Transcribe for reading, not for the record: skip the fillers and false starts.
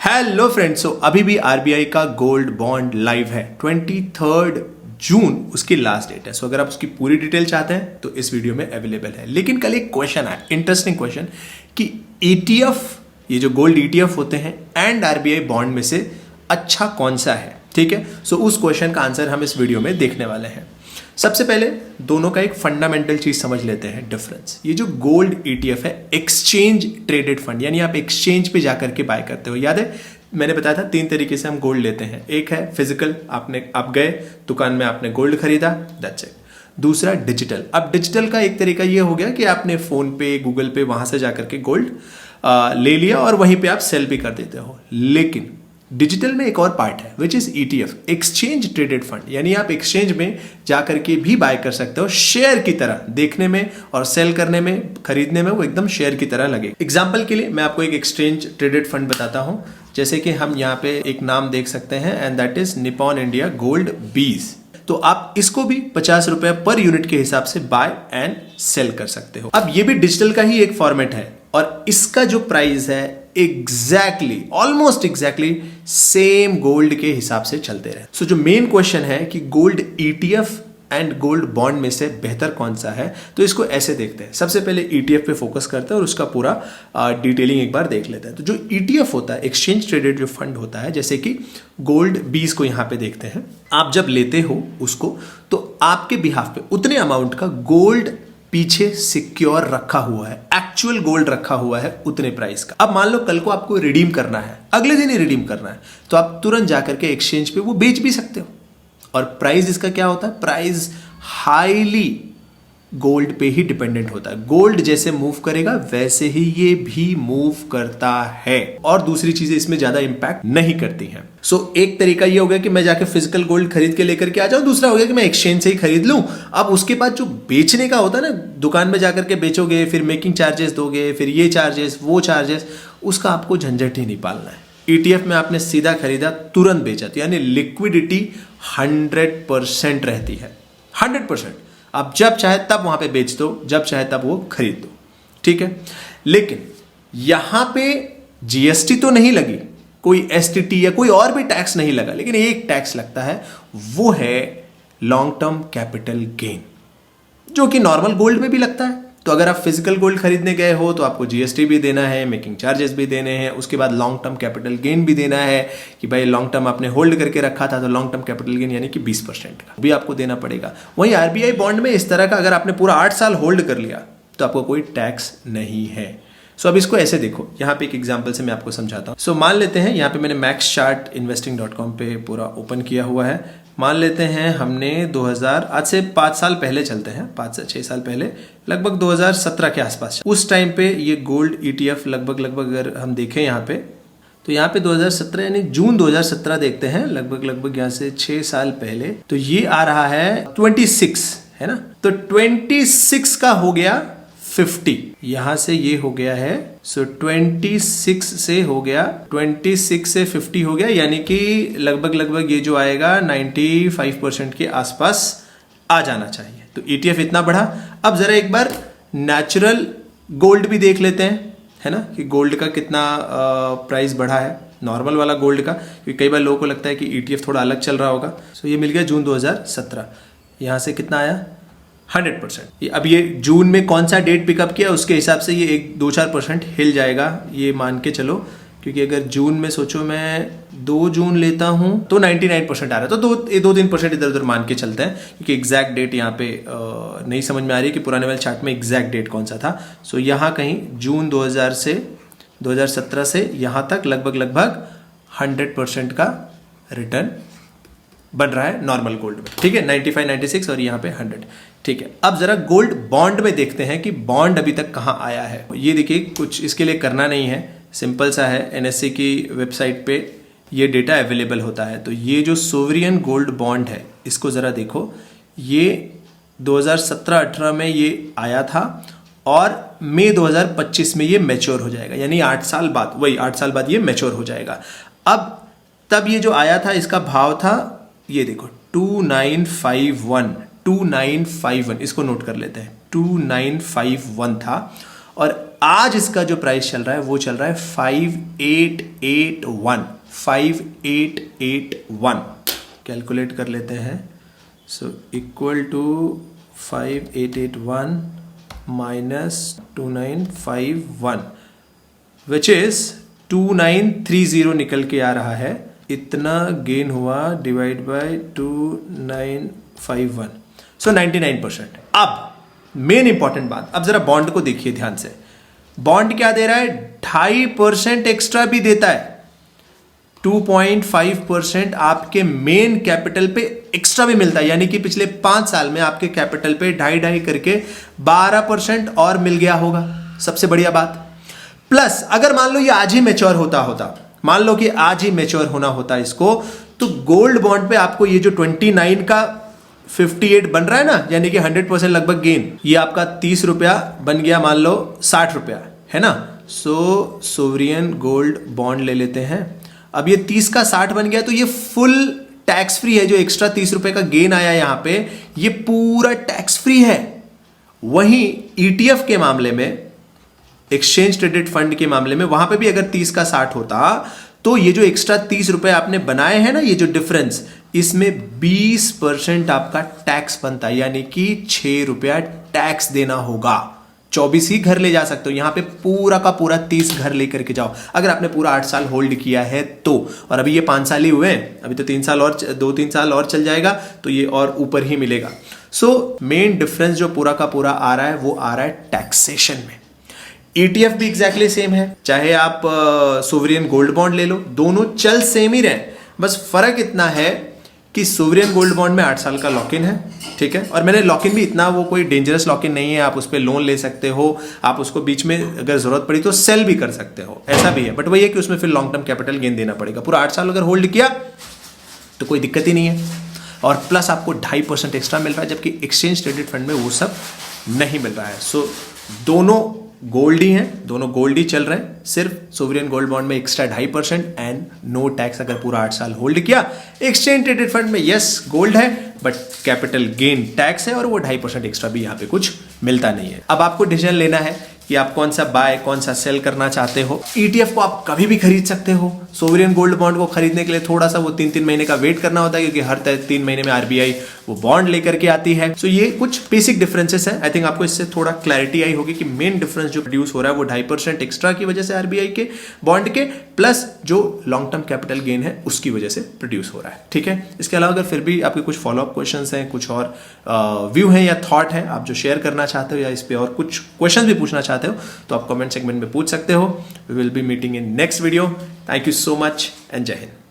Hello friends, अभी भी RBI का गोल्ड बॉन्ड लाइव है। 23 जून उसकी लास्ट डेट है। अगर आप उसकी पूरी डिटेल चाहते हैं तो इस वीडियो में अवेलेबल है। लेकिन कल एक क्वेश्चन आया, इंटरेस्टिंग क्वेश्चन, कि ईटीएफ, ये जो गोल्ड ईटीएफ होते हैं एंड आरबीआई बॉन्ड में से अच्छा कौन सा है। ठीक है, उस क्वेश्चन का आंसर हम इस वीडियो में देखने वाले हैं। सबसे पहले दोनों का एक फंडामेंटल चीज समझ लेते हैं, डिफरेंस। ये जो गोल्ड ईटीएफ है, एक्सचेंज ट्रेडेड फंड, यानी आप एक्सचेंज पे जाकर के बाय करते हो। याद है मैंने बताया था 3 तरीके से हम गोल्ड लेते हैं। एक है फिजिकल, आप गए दुकान में, आपने गोल्ड खरीदा, दैट्स इट। दूसरा डिजिटल। अब डिजिटल का एक तरीका ये हो गया कि आपने फोन पे, गूगल पे, वहां से जाकर के गोल्ड ले लिया और वहीं पे आप सेल भी कर देते हो। लेकिन डिजिटल में एक और पार्ट है which is ETF, exchange traded fund, यानी आप एक्सचेंज में जाकर के भी बाय कर सकते हो। शेयर की तरह देखने में और सेल करने में, खरीदने में वो एकदम शेयर की तरह लगे। एग्जांपल के लिए मैं आपको एक एक्सचेंज ट्रेडेड फंड बताता हूं। जैसे कि हम यहाँ पे एक नाम देख सकते हैं and that is Nippon India gold बीज। तो आप इसको भी 50 रुपए पर यूनिट के हिसाब से बाय एंड सेल कर सकते हो। अब ये भी डिजिटल का ही एक फॉर्मेट है और इसका जो प्राइस है exactly, almost exactly same gold के हिसाब से चलते रहे। जो मेन क्वेश्चन है कि gold ETF and gold bond में से बेहतर कौन सा है, तो इसको ऐसे देखते हैं। सबसे पहले ईटीएफ पे फोकस करते हैं और उसका पूरा डिटेलिंग एक बार देख लेते हैं। तो जो ईटीएफ होता है, एक्सचेंज ट्रेडेड जो फंड होता है, जैसे कि गोल्ड बीज को यहां पे देखते हैं। आप जब लेते हो उसको, तो आपके बिहाफ पे उतने अमाउंट का गोल्ड पीछे सिक्योर रखा हुआ है, एक्चुअल गोल्ड रखा हुआ है उतने प्राइस का। अब मान लो कल को आपको रिडीम करना है, अगले दिन ही रिडीम करना है, तो आप तुरंत जाकर के एक्सचेंज पे वो बेच भी सकते हो। और प्राइस इसका क्या होता है, प्राइस हाईली गोल्ड पे ही डिपेंडेंट होता है। गोल्ड जैसे मूव करेगा वैसे ही ये भी मूव करता है और दूसरी चीजें इसमें ज्यादा इंपैक्ट नहीं करती हैं। एक तरीका ये हो गया कि मैं जाके फिजिकल गोल्ड खरीद के लेकर के आ जाऊं। दूसरा हो गया कि मैं एक्सचेंज से ही खरीद लूं। अब उसके बाद जो बेचने का होता है ना, दुकान में जाकर के बेचोगे, फिर मेकिंग चार्जेस दोगे, फिर ये चार्जेस, वो चार्जेस, उसका आपको झंझट ही नहीं पालना है। ईटीएफ में आपने सीधा खरीदा, तुरंत बेचा, तो यानी लिक्विडिटी 100% रहती है, 100%। आप जब चाहे तब वहां पे बेच दो, जब चाहे तब वो खरीद दो। ठीक है, लेकिन यहां पे जीएसटी तो नहीं लगी, कोई एसटीटी या कोई और भी टैक्स नहीं लगा, लेकिन एक टैक्स लगता है, वो है लॉन्ग टर्म कैपिटल गेन, जो कि नॉर्मल गोल्ड में भी लगता है। तो अगर आप फिजिकल गोल्ड खरीदने गए हो तो आपको जीएसटी भी देना है, मेकिंग चार्जेस भी देने हैं, उसके बाद लॉन्ग टर्म कैपिटल गेन भी देना है कि भाई लॉन्ग टर्म आपने होल्ड करके रखा था, तो लॉन्ग टर्म कैपिटल गेन यानी कि 20% का भी आपको देना पड़ेगा। वहीं आरबीआई बॉन्ड में इस तरह का अगर आपने पूरा 8 साल होल्ड कर लिया तो आपको कोई टैक्स नहीं है। अब इसको ऐसे देखो, यहाँ पे एक एग्जांपल से मैं आपको समझाता हूँ। मान लेते हैं यहाँ पे मैंने maxchartinvesting.com पे पूरा ओपन किया हुआ है। मान लेते हैं हमने 2000, आज से 5 साल पहले चलते हैं, 5 से 6 साल पहले, लगभग 2017 के आसपास, उस टाइम पे ये गोल्ड ईटीएफ लगभग अगर हम देखें यहाँ पे, तो यहाँ पे 2017 यानी जून 2017 देखते हैं, लगभग यहाँ से 6 साल पहले, तो ये आ रहा है 26, है ना। तो 26 का हो गया 50, यहां से ये हो गया है। 26 से हो गया, 26 से 50 हो गया, यानी कि लगभग ये जो आएगा 95% के आसपास आ जाना चाहिए। तो ईटीएफ इतना बढ़ा। अब जरा एक बार नेचुरल गोल्ड भी देख लेते हैं, है ना, कि गोल्ड का कितना प्राइस बढ़ा है, नॉर्मल वाला गोल्ड का, क्योंकि कई बार लोगों को लगता है कि ईटीएफ थोड़ा अलग चल रहा होगा। ये मिल गया जून 2017, यहां से कितना आया, 100%। अब ये जून में कौन सा डेट पिकअप किया, उसके हिसाब से ये 1-2-4% हिल जाएगा, ये मान के चलो। क्योंकि अगर जून में सोचो मैं 2 जून लेता हूं तो 99% आ रहा है, तो 2-3% इधर उधर मान के चलते हैं, क्योंकि एग्जैक्ट डेट यहाँ पे नहीं समझ में आ रही है कि पुराने वाले चार्ट में एग्जैक्ट डेट कौन सा था। यहाँ कहीं जून 2017 से यहाँ तक लगभग 100% का रिटर्न बन रहा है नॉर्मल गोल्ड में। ठीक है, 95, 96 और यहाँ पे 100। ठीक है, अब जरा गोल्ड बॉन्ड में देखते हैं कि बॉन्ड अभी तक कहाँ आया है। ये देखिए, कुछ इसके लिए करना नहीं है, सिंपल सा है। एनएससी की वेबसाइट पे ये डेटा अवेलेबल होता है। तो ये जो सोवरियन गोल्ड बॉन्ड है, इसको जरा देखो, ये 2017-18 में ये आया था और मई 2025 में ये मैच्योर हो जाएगा, यानी 8 साल बाद, वही 8 साल बाद ये मैच्योर हो जाएगा। अब तब ये जो आया था, इसका भाव था, ये देखो 2951, इसको नोट कर लेते हैं, 2951 था। और आज इसका जो प्राइस चल रहा है वो चल रहा है 5881 कैलकुलेट कर लेते हैं। So equal to 5881 minus 2951 which is 2930 निकल के आ रहा है। इतना गेन हुआ डिवाइड बाय 2951, सो 99%। अब मेन इंपॉर्टेंट बात, अब जरा बॉन्ड को देखिए ध्यान से। बॉन्ड क्या दे रहा है? 2.5% एक्स्ट्रा भी देता है। 2.5% आपके मेन कैपिटल पे एक्स्ट्रा भी मिलता है, यानी कि पिछले 5 साल में आपके कैपिटल पे 2.5 करके 12% और मिल गया होगा। सबसे बढ़िया बात। प्लस अगर मान लो ये आज ही मैच्योर होता, मान लो कि आज ही मैच्योर होना होता इसको, तो गोल्ड बॉन्ड पे आपको ये जो 29 का 58 बन रहा है ना, यानी कि 100% लगभग गेन, ये आपका 30 रुपया बन गया, मान लो 60 रुपया है ना। सो सोवरियन गोल्ड बॉन्ड ले लेते हैं। अब ये 30 का 60 बन गया, तो ये फुल टैक्स फ्री है। जो एक्स्ट्रा 30 रुपए का गेन आया यहां पे, ये पूरा टैक्स फ्री है। वहीं ईटीएफ के मामले में, एक्सचेंज ट्रेडेड फंड के मामले में, वहां पे भी अगर 30 का 60 होता, तो ये जो एक्स्ट्रा 30 रुपए आपने बनाए हैं ना, ये जो डिफरेंस, इसमें 20% आपका टैक्स बनता है, यानी कि 6 रुपया टैक्स देना होगा। 24 ही घर ले जा सकते हो, यहां पे पूरा का पूरा 30 घर लेकर के जाओ, अगर आपने पूरा 8 साल होल्ड किया है तो। और अभी ये 5 साल ही हुए हैं, अभी तो 3 साल और 2-3 साल और चल जाएगा, तो ये और ऊपर ही मिलेगा। सो मेन डिफरेंस जो पूरा का पूरा आ रहा है, वो आ रहा है टैक्सेशन में। ETF भी एग्जैक्टली सेम है, चाहे आप सोवरियन गोल्ड बॉन्ड ले लो, दोनों चल सेम ही रहे। बस फर्क इतना है कि सोवरियन गोल्ड बॉन्ड में 8 साल का लॉक इन है, ठीक है। और मैंने लॉक इन भी इतना, वो कोई डेंजरस लॉक इन नहीं है, आप उस पर लोन ले सकते हो, आप उसको बीच में अगर जरूरत पड़ी तो सेल भी कर सकते हो, ऐसा भी है। बट वही है कि उसमें फिर लॉन्ग टर्म कैपिटल गेन देना पड़ेगा। पूरा 8 साल अगर होल्ड किया तो कोई दिक्कत ही नहीं है, और प्लस आपको 2.5% एक्स्ट्रा मिल रहा है, जबकि एक्सचेंज ट्रेडेड फंड में वो सब नहीं मिल रहा है। सो दोनों गोल्ड ही हैं, दोनों गोल्ड ही चल रहे हैं, सिर्फ सोवरियन गोल्ड बॉन्ड में एक्स्ट्रा 2.5% एंड नो टैक्स अगर पूरा 8 साल होल्ड किया। एक्सचेंज ट्रेडेड फंड में यस गोल्ड है, बट कैपिटल गेन टैक्स है, और वो 2.5% एक्स्ट्रा भी यहाँ पे कुछ मिलता नहीं है। अब आपको डिसीजन लेना है कि आप कौन सा बाय, कौन सा सेल करना चाहते हो। ETF को आप कभी भी खरीद सकते हो। सोवरियन गोल्ड बॉन्ड को खरीदने के लिए थोड़ा सा वो 3-3 महीने का वेट करना होता है, क्योंकि हर 3 महीने में RBI वो बॉन्ड लेकर के आती है। सो ये कुछ बेसिक डिफरेंसेस है। आई थिंक आपको इससे थोड़ा क्लैरिटी आई होगी कि मेन डिफरेंस जो प्रोड्यूस हो रहा है वो 2.5% एक्स्ट्रा की वजह से RBI के बॉन्ड के, प्लस जो लॉन्ग टर्म कैपिटल गेन है उसकी वजह से प्रोड्यूस हो रहा है, ठीक है। इसके अलावा अगर फिर भी आपके कुछ फॉलोअप क्वेश्चन हैं, कुछ और व्यू है या थॉट है आप जो शेयर करना चाहते हो, या इस पे और कुछ क्वेश्चन भी पूछना चाहते हो, तो आप कमेंट सेगमेंट में पूछ सकते हो। We will be meeting in next video. Thank you so much and जय हिंद।